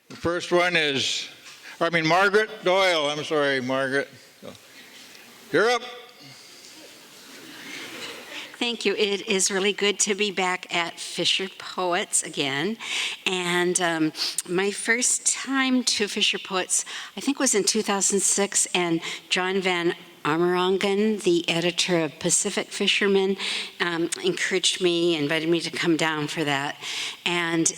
The first one is, Margaret Doyle. I'm sorry, Margaret. You're up. Thank you. It is really good to be back at Fisher Poets again. And my first time to Fisher Poets, I think, was in 2006, and John Van Amerongen, the editor of Pacific Fisherman, encouraged me, invited me to come down for that. And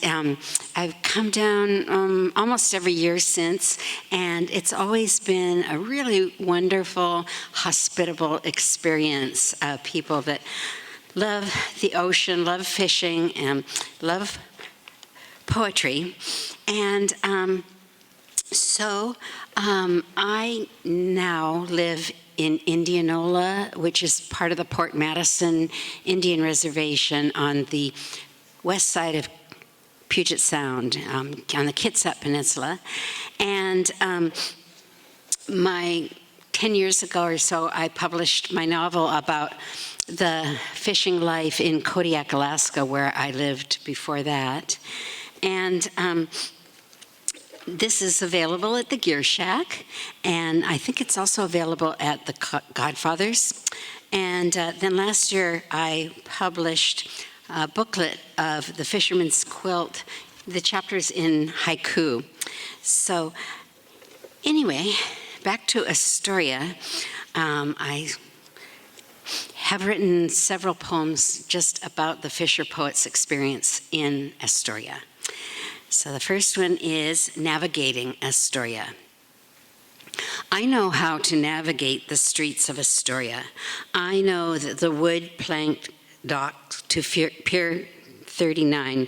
I've come down almost every year since, and it's always been a really wonderful, hospitable experience. People that love the ocean, love fishing, and love poetry. And so I now live in Indianola, which is part of the Port Madison Indian Reservation on the west side of Puget Sound, on the Kitsap Peninsula. And 10 years ago or so, I published my novel about the fishing life in Kodiak, Alaska, where I lived before that. And this is available at the Gear Shack, and I think it's also available at the Godfathers. And then last year, I published a booklet of the Fisherman's Quilt, the chapters in haiku. So anyway, back to Astoria. I have written several poems just about the Fisher Poets' experience in Astoria. So the first one is Navigating Astoria. I know how to navigate the streets of Astoria. I know that the wood-planked dock to Pier 39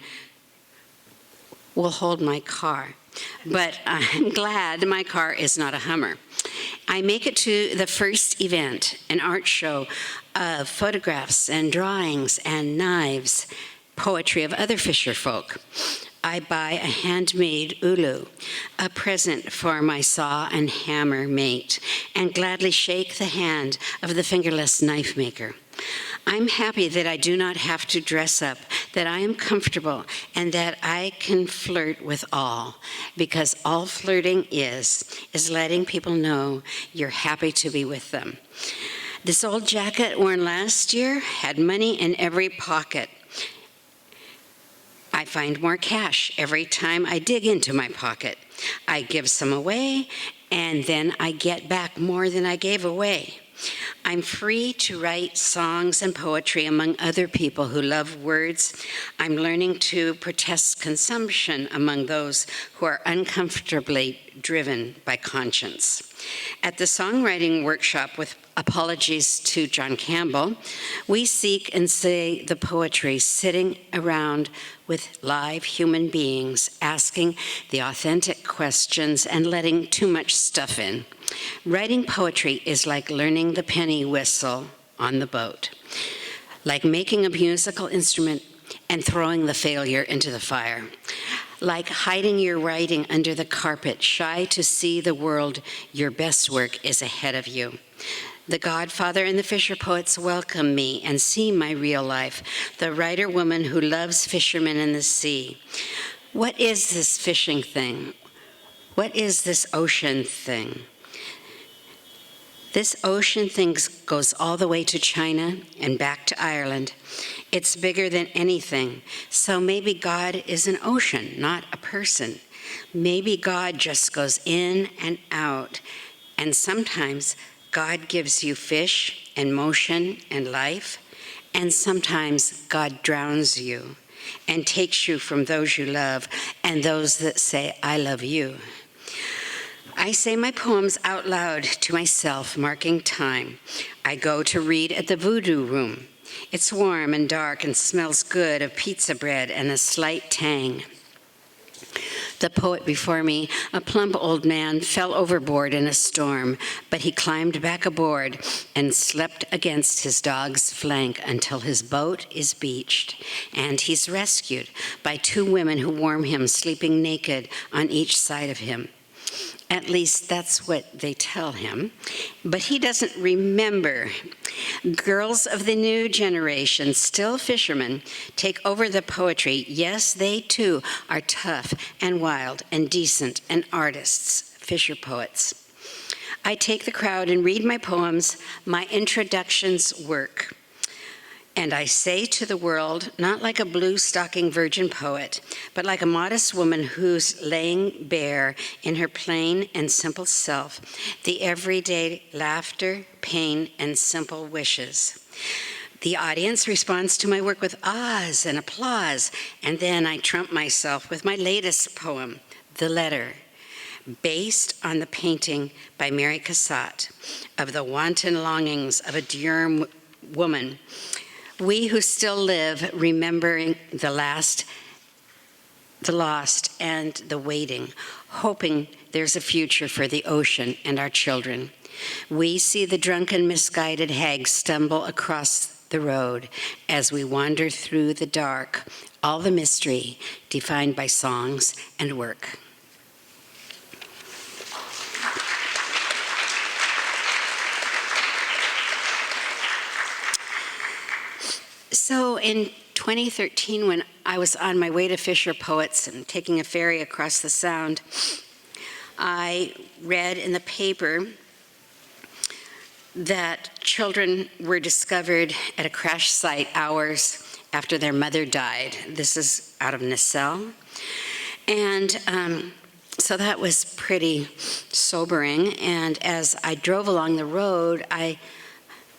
will hold my car, but I'm glad my car is not a Hummer. I make it to the first event, an art show of photographs and drawings and knives, poetry of other fisher folk. I buy a handmade ulu, a present for my saw and hammer mate, and gladly shake the hand of the fingerless knife maker. I'm happy that I do not have to dress up, that I am comfortable, and that I can flirt with all, because all flirting is letting people know you're happy to be with them. This old jacket worn last year had money in every pocket. I find more cash every time I dig into my pocket. I give some away, and then I get back more than I gave away. I'm free to write songs and poetry among other people who love words. I'm learning to protest consumption among those who are uncomfortably driven by conscience. At the songwriting workshop, with apologies to John Campbell, we seek and say the poetry sitting around with live human beings, asking the authentic questions and letting too much stuff in. Writing poetry is like learning the penny whistle on the boat, like making a musical instrument and throwing the failure into the fire, like hiding your writing under the carpet, shy to see the world your best work is ahead of you. The Godfather and the Fisher Poets welcome me and see my real life, the writer-woman who loves fishermen and the sea. What is this fishing thing? What is this ocean thing? This ocean thing goes all the way to China and back to Ireland. It's bigger than anything. So maybe God is an ocean, not a person. Maybe God just goes in and out. And sometimes God gives you fish and motion and life. And sometimes God drowns you and takes you from those you love and those that say, I love you. I say my poems out loud to myself, marking time. I go to read at the Voodoo Room. It's warm and dark and smells good of pizza bread and a slight tang. The poet before me, a plump old man, fell overboard in a storm, but he climbed back aboard and slept against his dog's flank until his boat is beached, and he's rescued by two women who warm him, sleeping naked on each side of him. At least that's what they tell him. But he doesn't remember. Girls of the new generation, still fishermen, take over the poetry. Yes, they too are tough and wild and decent and artists, fisher poets. I take the crowd and read my poems, my introductions work. And I say to the world, not like a blue-stocking virgin poet, but like a modest woman who's laying bare in her plain and simple self the everyday laughter, pain, and simple wishes. The audience responds to my work with ahs and applause, and then I trump myself with my latest poem, The Letter, based on the painting by Mary Cassatt of the wanton longings of a dear woman. We who still live, remembering the lost, and the waiting, hoping there's a future for the ocean and our children. We see the drunken, misguided hag stumble across the road as we wander through the dark, all the mystery defined by songs and work. So in 2013, when I was on my way to Fisher Poets and taking a ferry across the Sound, I read in the paper that children were discovered at a crash site hours after their mother died. This is out of Nacelle. And so that was pretty sobering. And as I drove along the road, I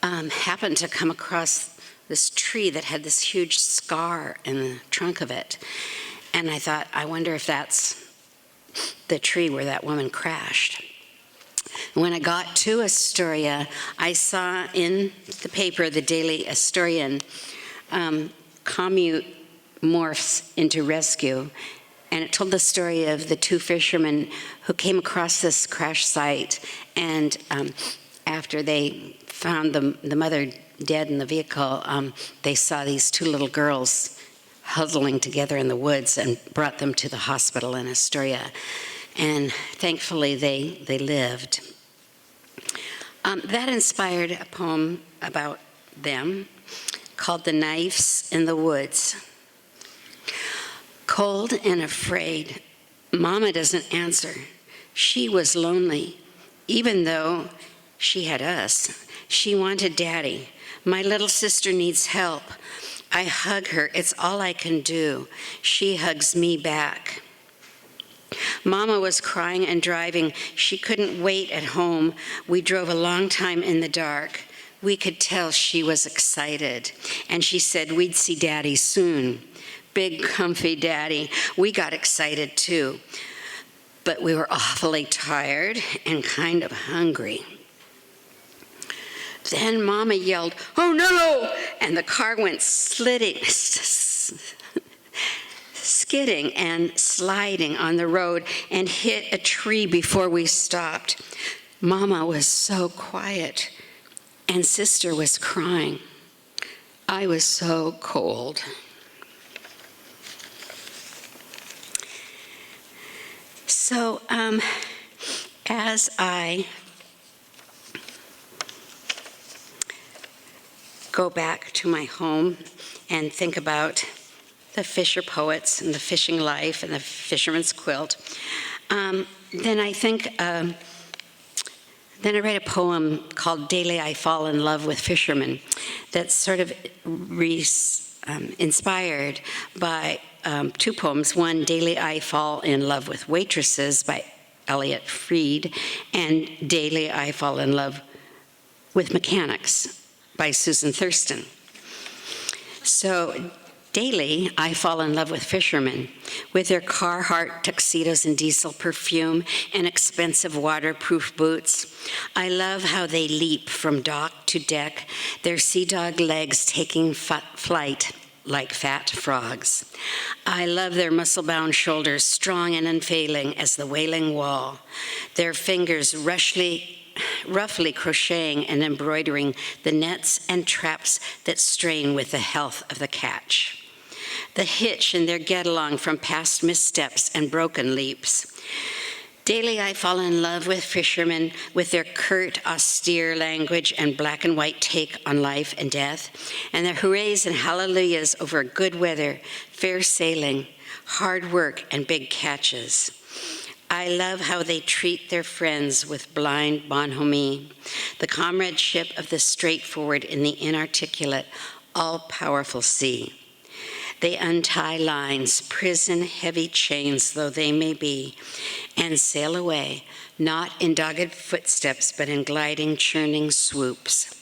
happened to come across this tree that had this huge scar in the trunk of it. And I thought, I wonder if that's the tree where that woman crashed. When I got to Astoria, I saw in the paper, the Daily Astorian, commute morphs into rescue. And it told the story of the two fishermen who came across this crash site. And after they found the mother dead in the vehicle, they saw these two little girls huddling together in the woods and brought them to the hospital in Astoria. And thankfully, they lived. That inspired a poem about them called The Knives in the Woods. Cold and afraid, Mama doesn't answer. She was lonely, even though she had us. She wanted Daddy. My little sister needs help. I hug her. It's all I can do. She hugs me back. Mama was crying and driving. She couldn't wait at home. We drove a long time in the dark. We could tell she was excited. And she said we'd see Daddy soon. Big, comfy Daddy. We got excited too. But we were awfully tired and kind of hungry. Then Mama yelled, "Oh no!" And the car went skidding and sliding on the road and hit a tree before we stopped. Mama was so quiet, and Sister was crying. I was so cold. So, as I go back to my home and think about the fisher poets and the fishing life and the fisherman's quilt, then I think, then I write a poem called Daily I Fall in Love with Fishermen that's sort of inspired by two poems. One, Daily I Fall in Love with Waitresses by Elliot Freed, and Daily I Fall in Love with Mechanics by Susan Thurston. So daily, I fall in love with fishermen, with their Carhartt tuxedos and diesel perfume and expensive waterproof boots. I love how they leap from dock to deck, their sea dog legs taking flight like fat frogs. I love their muscle-bound shoulders, strong and unfailing as the Wailing Wall, their fingers roughly crocheting and embroidering the nets and traps that strain with the health of the catch. The hitch in their get-along from past missteps and broken leaps. Daily I fall in love with fishermen, with their curt, austere language and black and white take on life and death, and their hoorays and hallelujahs over good weather, fair sailing, hard work, and big catches. I love how they treat their friends with blind bonhomie, the comradeship of the straightforward in the inarticulate, all-powerful sea. They untie lines, prison-heavy chains though they may be, and sail away, not in dogged footsteps, but in gliding, churning swoops.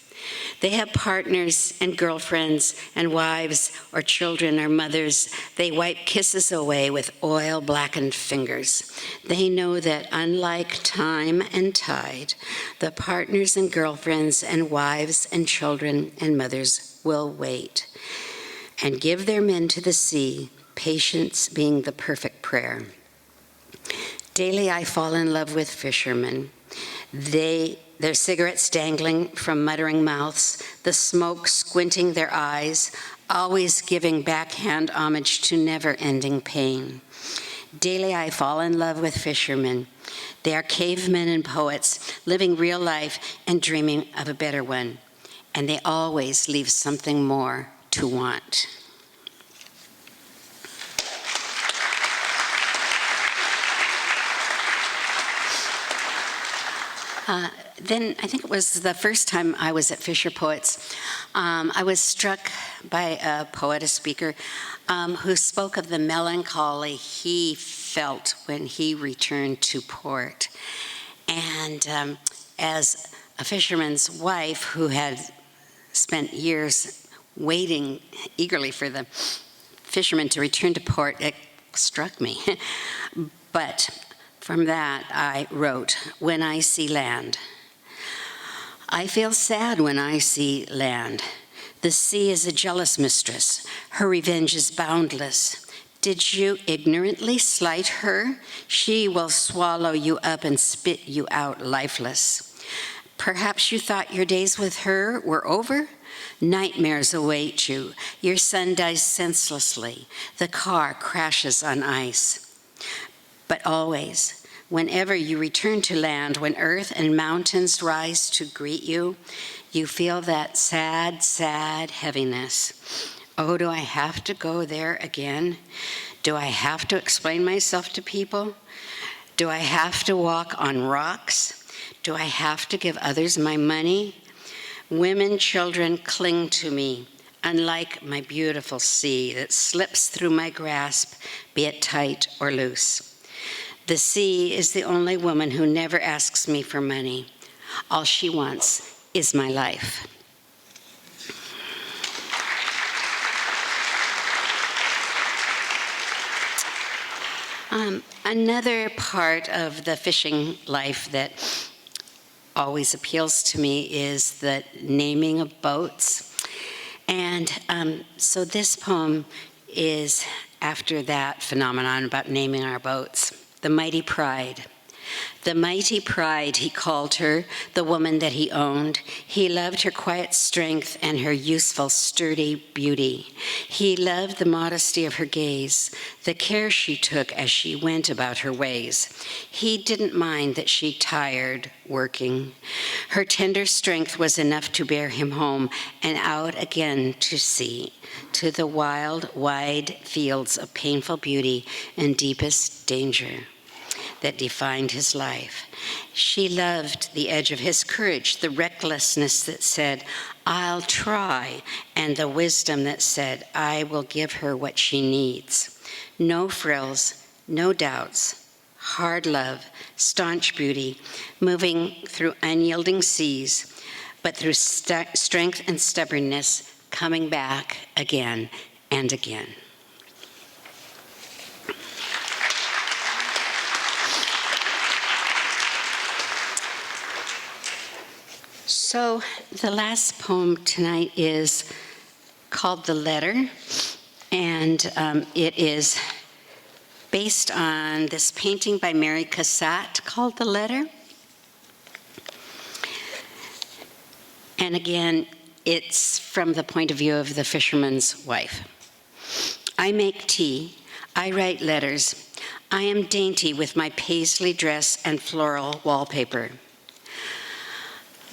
They have partners and girlfriends and wives or children or mothers. They wipe kisses away with oil-blackened fingers. They know that unlike time and tide, the partners and girlfriends and wives and children and mothers will wait and give their men to the sea, patience being the perfect prayer. Daily I fall in love with fishermen. Their cigarettes dangling from muttering mouths, the smoke squinting their eyes, always giving backhand homage to never-ending pain. Daily I fall in love with fishermen. They are cavemen and poets, living real life and dreaming of a better one. And they always leave something more to want. Then I think it was the first time I was at Fisher Poets, I was struck by a poet, a speaker, who spoke of the melancholy he felt when he returned to port. And as a fisherman's wife who had spent years waiting eagerly for the fisherman to return to port, it struck me. But from that, I wrote, "When I see land. I feel sad when I see land. The sea is a jealous mistress. Her revenge is boundless. Did you ignorantly slight her? She will swallow you up and spit you out lifeless. Perhaps you thought your days with her were over? Nightmares await you. Your son dies senselessly. The car crashes on ice. But always, whenever you return to land, when earth and mountains rise to greet you, you feel that sad, sad heaviness. Oh, do I have to go there again? Do I have to explain myself to people? Do I have to walk on rocks? Do I have to give others my money? Women, children cling to me, unlike my beautiful sea that slips through my grasp, be it tight or loose. The sea is the only woman who never asks me for money. All she wants is my life." Another part of the fishing life that always appeals to me is the naming of boats. And so this poem is after that phenomenon about naming our boats. The Mighty Pride. The Mighty Pride, he called her, the woman that he owned. He loved her quiet strength and her useful, sturdy beauty. He loved the modesty of her gaze, the care she took as she went about her ways. He didn't mind that she tired working. Her tender strength was enough to bear him home and out again to sea, to the wild, wide fields of painful beauty and deepest danger that defined his life. She loved the edge of his courage, the recklessness that said, "I'll try," and the wisdom that said, "I will give her what she needs." No frills, no doubts, hard love, staunch beauty, moving through unyielding seas, but through strength and stubbornness, coming back again and again. So the last poem tonight is called "The Letter," and it is based on this painting by Mary Cassatt called "The Letter." And again, it's from the point of view of the fisherman's wife. "I make tea, I write letters, I am dainty with my paisley dress and floral wallpaper.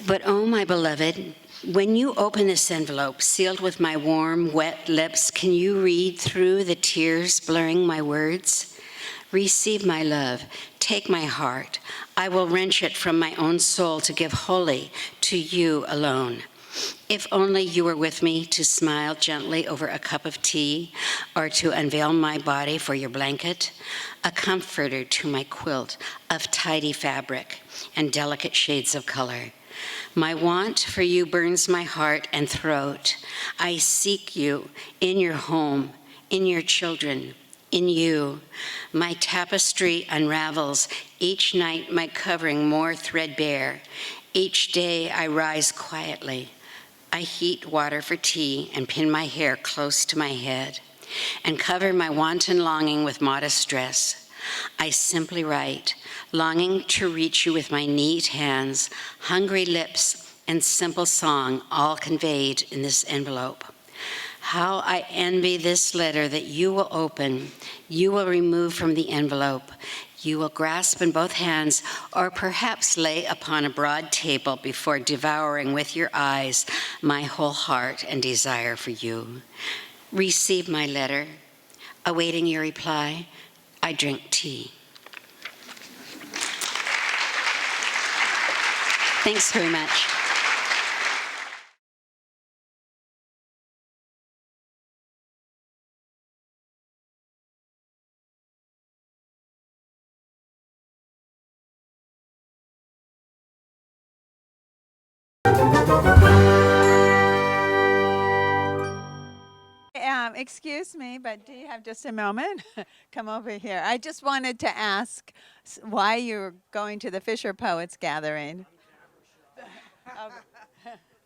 But oh, my beloved, when you open this envelope sealed with my warm, wet lips, can you read through the tears blurring my words? Receive my love, take my heart. I will wrench it from my own soul to give wholly to you alone. If only you were with me to smile gently over a cup of tea, or to unveil my body for your blanket, a comforter to my quilt of tidy fabric and delicate shades of color. My want for you burns my heart and throat. I seek you in your home, in your children, in you. My tapestry unravels, each night my covering more threadbare. Each day I rise quietly. I heat water for tea and pin my hair close to my head and cover my wanton longing with modest dress. I simply write, longing to reach you with my neat hands, hungry lips, and simple song, all conveyed in this envelope. How I envy this letter that you will open, you will remove from the envelope, you will grasp in both hands, or perhaps lay upon a broad table before devouring with your eyes my whole heart and desire for you. Receive my letter. Awaiting your reply, I drink tea. Thanks very much. Excuse me, but do you have just a moment? Come over here. I just wanted to ask why you're going to the Fisher Poets gathering.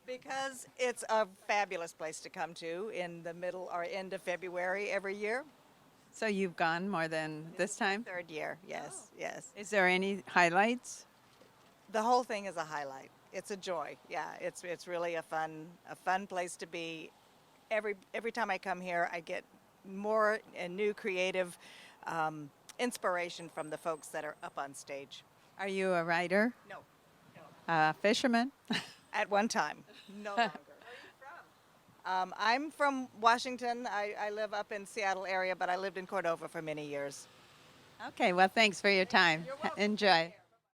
Because it's a fabulous place to come to in the middle or end of February every year. So you've gone more than this time? Third year, yes, yes. Is there any highlights? The whole thing is a highlight. It's a joy. Yeah, it's really a fun place to be. Every time I come here, I get more and new creative inspiration from the folks that are up on stage. Are you a writer? No, A fisherman? at one time, no longer. I'm from Washington. I live up in Seattle area, but I lived in Cordova for many years. Okay, well, thanks for your time. You're welcome. Enjoy.